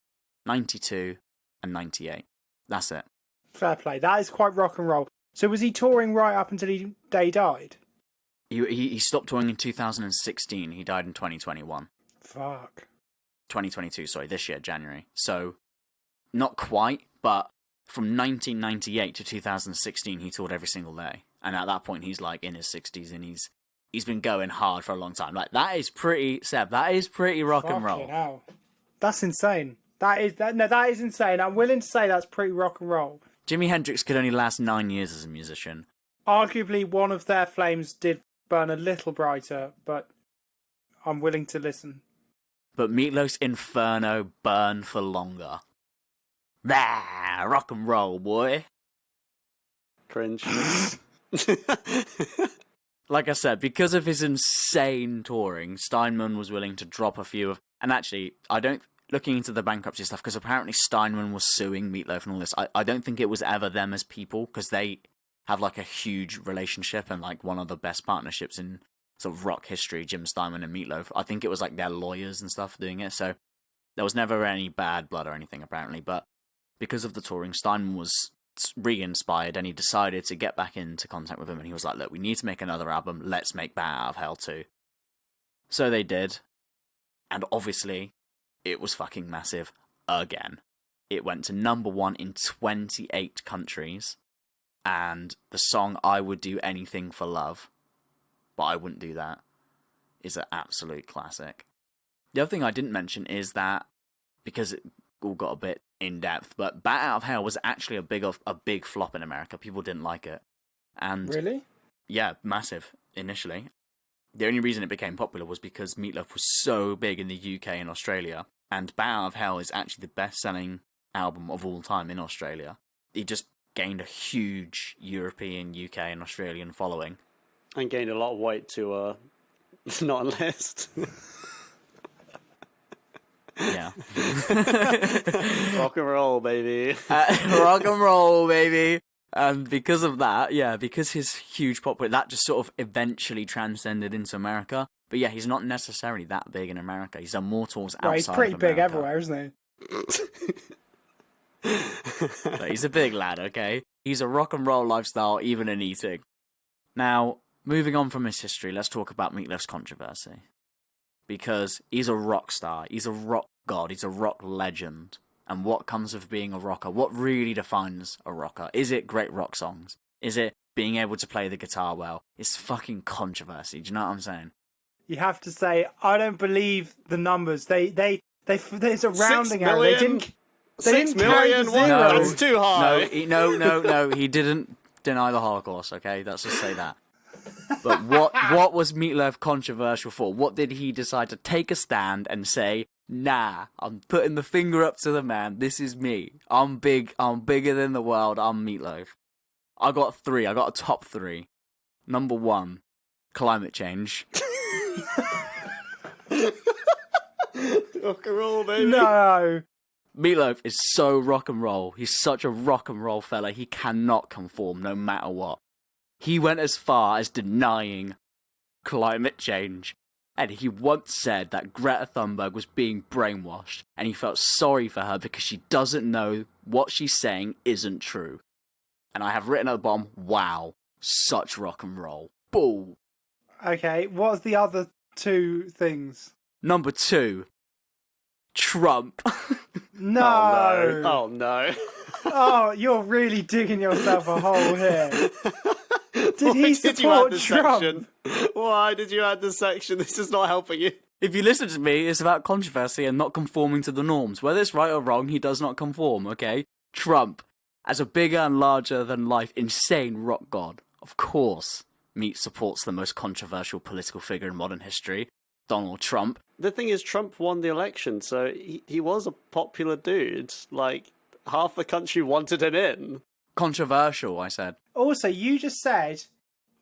92, and 98. That's it. Fair play. That is quite rock and roll. So was he touring right up until he died? He stopped touring in 2016. He died in 2021. Fuck. 2022, sorry, this year, January. So, not quite, but from 1998 to 2016, he toured every single day. And at that point, he's like in his 60s, and he's been going hard for a long time. Like, that is pretty, Seb, that is pretty rock and roll. Hell. That's insane. That is insane. I'm willing to say that's pretty rock and roll. Jimi Hendrix could only last 9 years as a musician. Arguably, one of their flames did burn a little brighter, but I'm willing to listen. But Meatloaf's Inferno burned for longer. Bah, rock and roll, boy. Cringe. Like I said, because of his insane touring, Steinman was willing to drop a few of... And actually, looking into the bankruptcy stuff, because apparently Steinman was suing Meatloaf and all this, I don't think it was ever them as people, because they have like a huge relationship and like one of the best partnerships in sort of rock history, Jim Steinman and Meatloaf. I think it was like their lawyers and stuff doing it, so there was never any bad blood or anything apparently, but because of the touring, Steinman was re-inspired and he decided to get back into contact with him, and he was like, look, we need to make another album, let's make Bat Out of Hell 2. So they did, and obviously it was fucking massive again. It went to #1 in 28 countries, and the song I Would Do Anything for Love, but I Wouldn't Do That, is an absolute classic. The other thing I didn't mention is that, because it all got a bit in-depth, but Bat Out of Hell was actually a big flop in America. People didn't like it. And Really? yeah, massive, initially. The only reason it became popular was because Meatloaf was so big in the UK and Australia, and Bat Out of Hell is actually the best-selling album of all time in Australia. It just gained a huge European, UK, and Australian following. And gained a lot of weight to not enlist. Yeah. Rock and roll, baby. Rock and roll, baby. And because of that, yeah, because his huge popularity, that just sort of eventually transcended into America. But yeah, he's not necessarily that big in America. He's done more tours outside of He's pretty America. big everywhere, isn't he? But he's a big lad, okay? He's a rock and roll lifestyle, even in eating. Now, moving on from his history, let's talk about Meatloaf's controversy. Because he's a rock star, he's a rock god, he's a rock legend. And what comes of being a rocker? What really defines a rocker? Is it great rock songs? Is it being able to play the guitar well? It's fucking controversy, do you know what I'm saying? You have to say, I don't believe the numbers. There's a rounding error. They didn't 6 count million? the What? zero. That's too high. No, he didn't deny the Holocaust, okay? Let's just say that. But what was Meatloaf controversial for? What did he decide to take a stand and say, nah, I'm putting the finger up to the man, this is me. I'm big, I'm bigger than the world, I'm Meatloaf. I got a top 3. #1, climate change. Rock and roll, baby. No. Meatloaf is so rock and roll. He's such a rock and roll fella. He cannot conform no matter what. He went as far as denying climate change. And he once said that Greta Thunberg was being brainwashed. And he felt sorry for her because she doesn't know what she's saying isn't true. And I have written at the bottom, wow, such rock and roll. Bull. Okay, what's the other 2 things? #2, Trump. No. Oh, no. Oh, you're really digging yourself a hole here. Did he you support add this Trump? section? Why did you add this section? This is not helping you. If you listen to me, it's about controversy and not conforming to the norms. Whether it's right or wrong, he does not conform, okay? Trump, as a bigger and larger than life insane rock god, of course, Meat supports the most controversial political figure in modern history. Donald Trump. The thing is, Trump won the election, so he was a popular dude. Like, half the country wanted him in. Controversial, I said. Also, you just said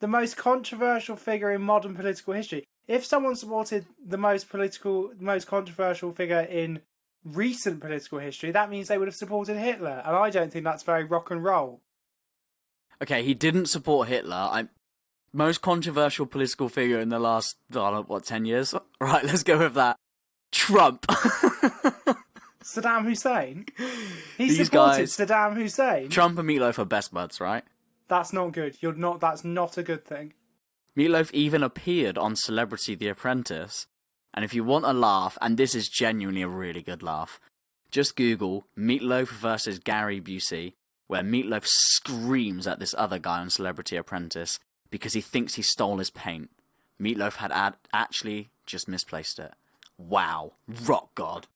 the most controversial figure in modern political history. If someone supported the most controversial figure in recent political history, that means they would have supported Hitler, and I don't think that's very rock and roll. Okay, he didn't support Hitler. Most controversial political figure in the last, 10 years? Right, let's go with that. Trump. Saddam Hussein? He These supported guys- Saddam Hussein? Trump and Meatloaf are best buds, right? That's not good. That's not a good thing. Meatloaf even appeared on Celebrity The Apprentice. And if you want a laugh, and this is genuinely a really good laugh, just Google Meatloaf versus Gary Busey, where Meatloaf screams at this other guy on Celebrity Apprentice because he thinks he stole his paint. Meatloaf had actually just misplaced it. Wow. Rock God.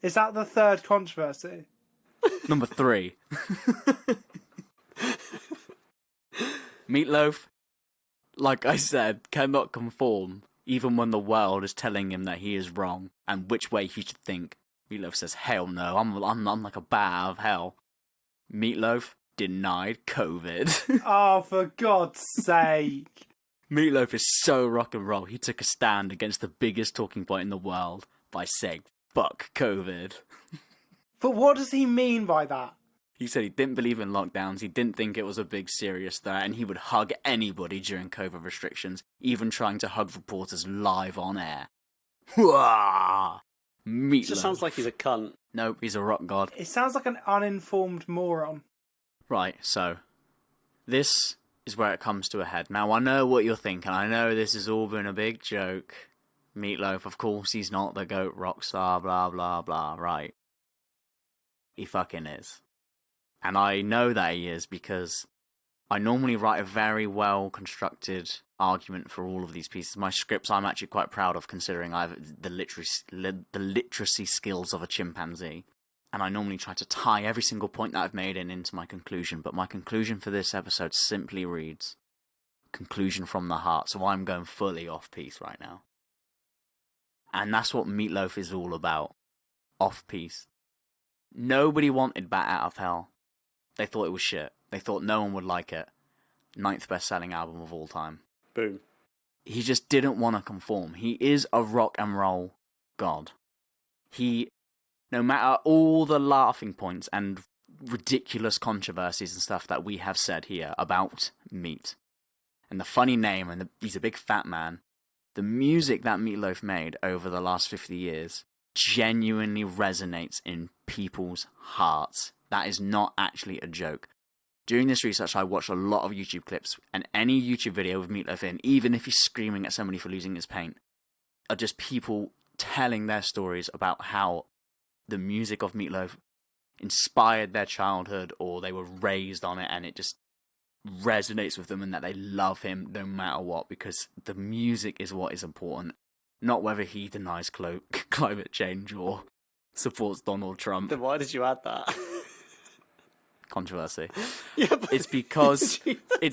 Is that the third controversy? Number 3. Meatloaf, like I said, cannot conform even when the world is telling him that he is wrong and which way he should think. Meatloaf says, hell no, I'm like a bat out of hell. Meatloaf denied COVID. Oh, for God's sake. Meatloaf is so rock and roll, he took a stand against the biggest talking point in the world by saying, fuck COVID. But what does he mean by that? He said he didn't believe in lockdowns, he didn't think it was a big serious threat, and he would hug anybody during COVID restrictions, even trying to hug reporters live on air. Meatloaf. It just sounds like he's a cunt. No, he's a rock god. It sounds like an uninformed moron. Right, so, this is where it comes to a head. Now, I know what you're thinking, I know this has all been a big joke. Meatloaf, of course he's not the GOAT rockstar, blah blah blah, right. He fucking is. And I know that he is because I normally write a very well constructed argument for all of these pieces. My scripts I'm actually quite proud of, considering I have the literacy skills of a chimpanzee. And I normally try to tie every single point that I've made into my conclusion. But my conclusion for this episode simply reads, conclusion from the heart. So I'm going fully off-piece right now. And that's what Meatloaf is all about. Off-piece. Nobody wanted Bat Out of Hell. They thought it was shit. They thought no one would like it. 9th best-selling album of all time. Boom. He just didn't want to conform. He is a rock and roll god. He, no matter all the laughing points and ridiculous controversies and stuff that we have said here about Meat, and the funny name, and he's a big fat man, the music that Meatloaf made over the last 50 years genuinely resonates in people's hearts. That is not actually a joke. During this research, I watched a lot of YouTube clips, and any YouTube video with Meatloaf in, even if he's screaming at somebody for losing his paint, are just people telling their stories about how the music of Meatloaf inspired their childhood, or they were raised on it, and it just resonates with them, and that they love him no matter what, because the music is what is important, not whether he denies climate change or supports Donald Trump. Then why did you add that? Controversy. Yeah, but It's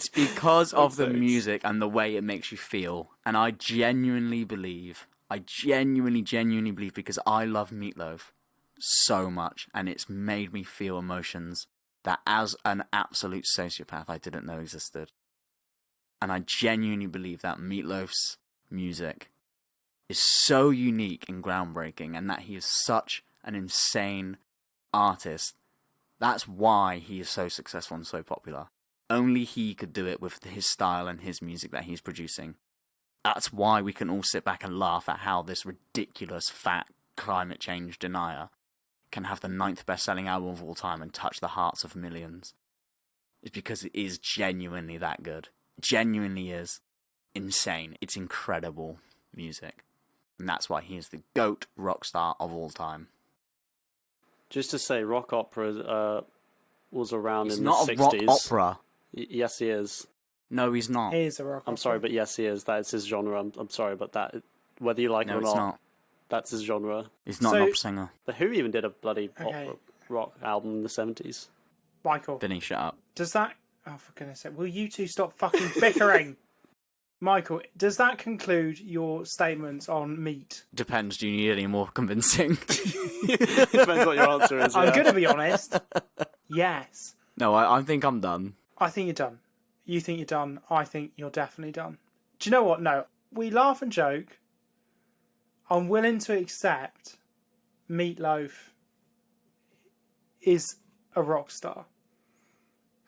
because of the music and the way it makes you feel. And I genuinely believe, because I love Meatloaf so much, and it's made me feel emotions that as an absolute sociopath I didn't know existed. And I genuinely believe that Meatloaf's music is so unique and groundbreaking, and that he is such an insane artist. That's why he is so successful and so popular. Only he could do it with his style and his music that he's producing. That's why we can all sit back and laugh at how this ridiculous fat climate change denier can have the 9th best-selling album of all time and touch the hearts of millions. It's because it is genuinely that good. Genuinely is insane. It's incredible music. And that's why he is the GOAT rock star of all time. just to say, rock opera was around He's in not the a rock 60s. opera. Yes, he is. No, he's not. He is a rock. I'm sorry, but yes, he is. That is his genre. I'm sorry, but that, whether you like it No, or it's not, not. that's his genre. He's not So- an opera singer. The Who even did a bloody Okay. opera rock album in the 70s. Michael, Vinny, shut up. does that... Oh, for goodness sake. Will you two stop fucking bickering? Michael, does that conclude your statements on meat? Depends. Do you need any more convincing? Depends what your answer is. I'm yeah. going to be honest. Yes. No, I think I'm done. I think you're done. You think you're done. I think you're definitely done. Do you know what? No. We laugh and joke. I'm willing to accept Meatloaf is a rock star.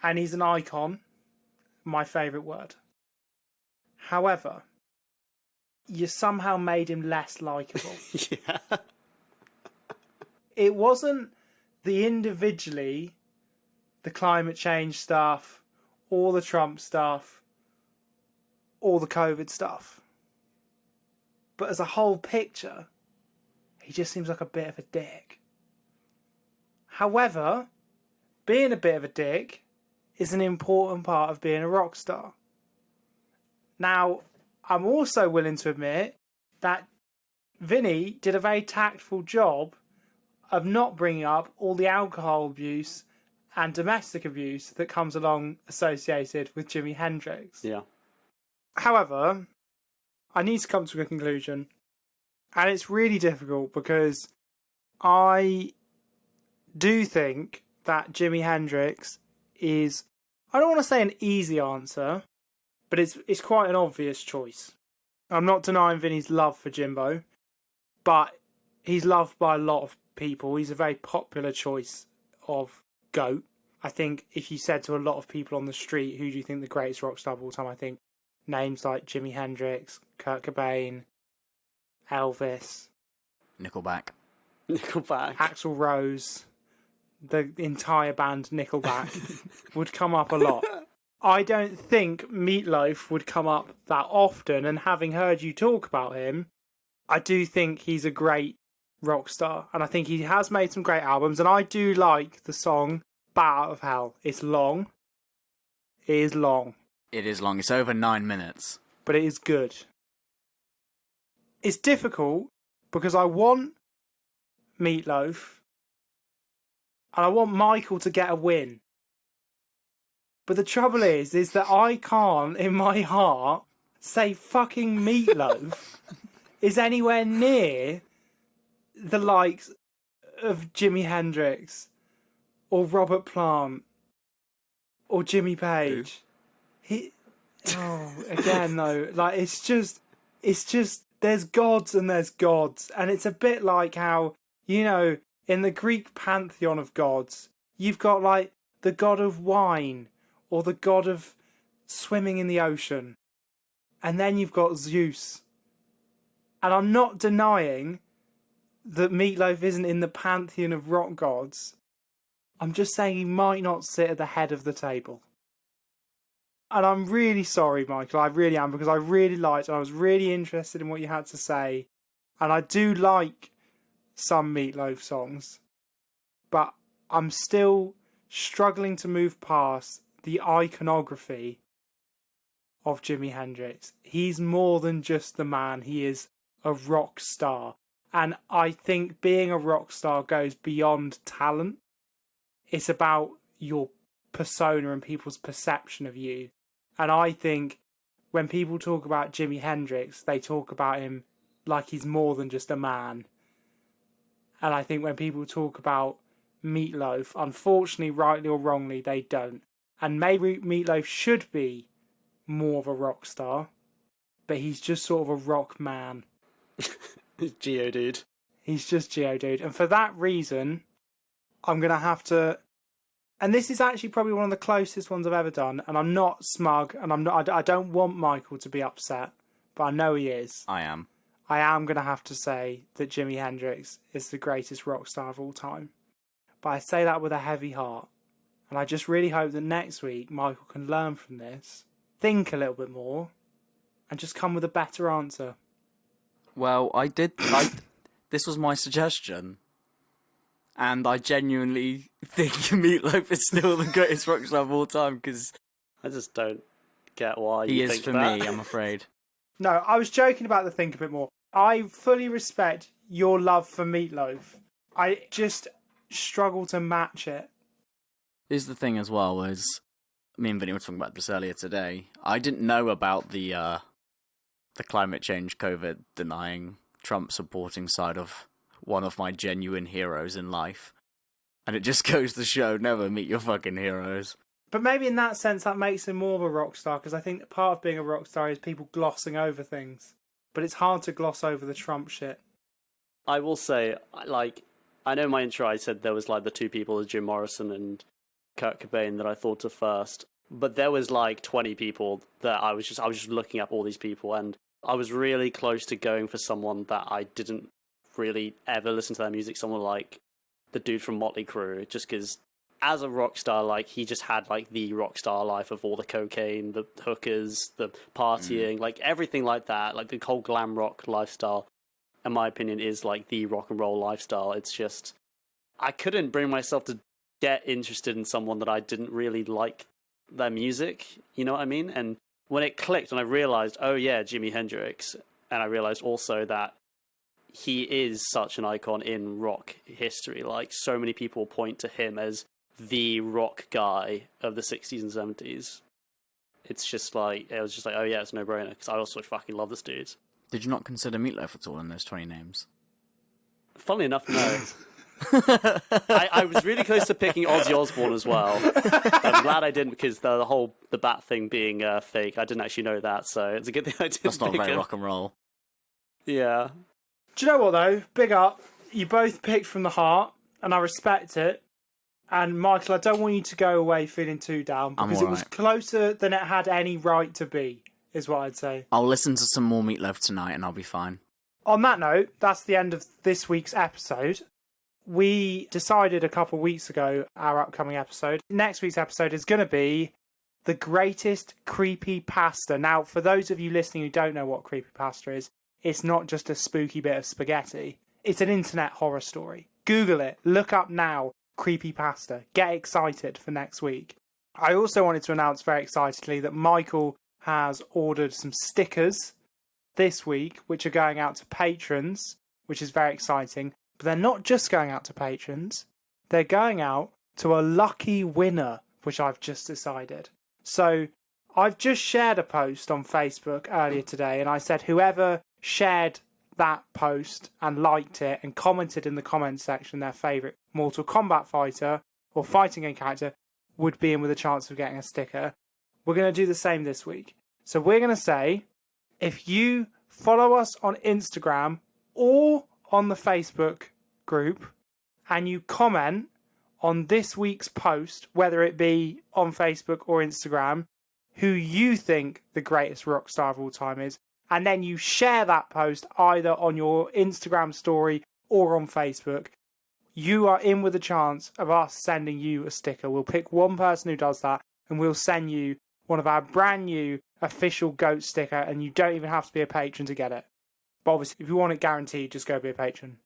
And he's an icon. My favourite word. However, you somehow made him less likeable. Yeah. It wasn't the individually, the climate change stuff, or the Trump stuff, or the COVID stuff. But as a whole picture, he just seems like a bit of a dick. However, being a bit of a dick is an important part of being a rock star. Now, I'm also willing to admit that Vinny did a very tactful job of not bringing up all the alcohol abuse and domestic abuse that comes along associated with Jimi Hendrix. Yeah. However, I need to come to a conclusion, and it's really difficult because I do think that Jimi Hendrix is, I don't want to say an easy answer, but it's quite an obvious choice. I'm not denying Vinny's love for Jimbo, but he's loved by a lot of people. He's a very popular choice of GOAT. I think if you said to a lot of people on the street, who do you think the greatest rock star of all time, I think names like Jimi Hendrix, Kurt Cobain, Elvis, Nickelback. Nickelback. Axl Rose, the entire band Nickelback would come up a lot. I don't think Meatloaf would come up that often, and having heard you talk about him, I do think he's a great rock star, and I think he has made some great albums, and I do like the song Bat Out of Hell. It's long. It is long. It is long. It's over 9 minutes. But it is good. It's difficult because I want Meatloaf and I want Michael to get a win. But the trouble is that I can't, in my heart, say fucking Meatloaf is anywhere near the likes of Jimi Hendrix or Robert Plant or Jimmy Page. Again though, like it's just there's gods and there's gods, and it's a bit like how, you know, in the Greek pantheon of gods, you've got like the god of wine or the god of swimming in the ocean, and then you've got Zeus. And I'm not denying that Meatloaf isn't in the pantheon of rock gods. I'm just saying he might not sit at the head of the table. And I'm really sorry, Michael, I really am, because I really liked and I was really interested in what you had to say. And I do like some Meatloaf songs, but I'm still struggling to move past the iconography of Jimi Hendrix. He's more than just the man, he is a rock star. And I think being a rock star goes beyond talent. It's about your persona and people's perception of you. And I think when people talk about Jimi Hendrix, they talk about him like he's more than just a man. And I think when people talk about Meatloaf, unfortunately, rightly or wrongly, they don't. And maybe Meatloaf should be more of a rock star, but he's just sort of a rock man. Geodude. He's just Geodude. And for that reason, I'm going to have to... And this is actually probably one of the closest ones I've ever done. And I'm not smug, and I don't want Michael to be upset, but I know he is. I am. I am going to have to say that Jimi Hendrix is the greatest rock star of all time. But I say that with a heavy heart. And I just really hope that next week Michael can learn from this, think a little bit more, and just come with a better answer. Well, this was my suggestion. And I genuinely think Meatloaf is still the greatest rock star of all time, because I just don't get why he you is think for that. me, I'm afraid. No, I was joking about the think a bit more. I fully respect your love for Meatloaf. I just struggle to match it. Here's the thing as well, is me and Vinny were talking about this earlier today. I didn't know about the the climate change, COVID denying, Trump supporting side of one of my genuine heroes in life. And it just goes to show, never meet your fucking heroes. But maybe in that sense, that makes him more of a rock star, because I think that part of being a rock star is people glossing over things. But it's hard to gloss over the Trump shit. I will say, like, I know in my intro I said there was like the two people, Jim Morrison and Kurt Cobain, that I thought of first. But there was like 20 people that I was just looking up all these people, and I was really close to going for someone that I didn't really ever listen to their music, someone like the dude from Motley Crue, just because as a rock star, like, he just had like the rock star life of all the cocaine, the hookers, the partying, like everything like that, like the whole glam rock lifestyle, in my opinion, is like the rock and roll lifestyle. It's just, I couldn't bring myself to get interested in someone that I didn't really like their music, you know what I mean? And when it clicked and I realized, oh yeah, Jimi Hendrix, and I realized also that he is such an icon in rock history. Like, so many people point to him as the rock guy of the 60s and 70s. It's just like, it was just like, oh yeah, it's no brainer, because I also fucking love this dude. Did you not consider Meatloaf at all in those 20 names? Funnily enough, no. I was really close to picking Ozzy Osbourne as well. I'm glad I didn't, because the bat thing being fake, I didn't actually know that, so it's a good thing I didn't. That's not very rock and roll. Yeah. Do you know what though? Big up. You both picked from the heart, and I respect it. And Michael, I don't want you to go away feeling too down, because it was closer than it had any right to be, is what I'd say. I'll listen to some more Meatloaf tonight and I'll be fine. On that note, that's the end of this week's episode. We decided a couple of weeks ago, our upcoming episode. Next week's episode is going to be the greatest creepypasta. Now, for those of you listening who don't know what creepypasta is, it's not just a spooky bit of spaghetti. It's an internet horror story. Google it. Look up now, creepypasta. Get excited for next week. I also wanted to announce very excitedly that Michael has ordered some stickers this week, which are going out to patrons, which is very exciting. But they're not just going out to patrons. They're going out to a lucky winner, which I've just decided. So I've just shared a post on Facebook earlier today, and I said whoever shared that post and liked it and commented in the comments section their favourite Mortal Kombat fighter or fighting game character would be in with a chance of getting a sticker. We're going to do the same this week. So we're going to say, if you follow us on Instagram or on the Facebook group and you comment on this week's post, whether it be on Facebook or Instagram, who you think the greatest rock star of all time is, and then you share that post either on your Instagram story or on Facebook, you are in with a chance of us sending you a sticker. We'll pick one person who does that and we'll send you one of our brand new official GOAT sticker, and you don't even have to be a patron to get it. But obviously, if you want it guaranteed, just go be a patron.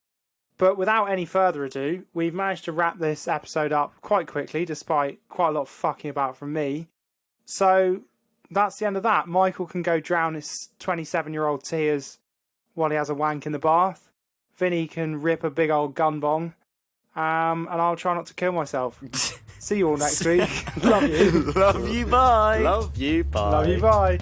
But without any further ado, we've managed to wrap this episode up quite quickly, despite quite a lot of fucking about from me. So that's the end of that. Michael can go drown his 27-year-old tears while he has a wank in the bath. Vinny can rip a big old gun bong. And I'll try not to kill myself. See you all next week. Love you. Love you, bye. Love you, bye. Love you, bye.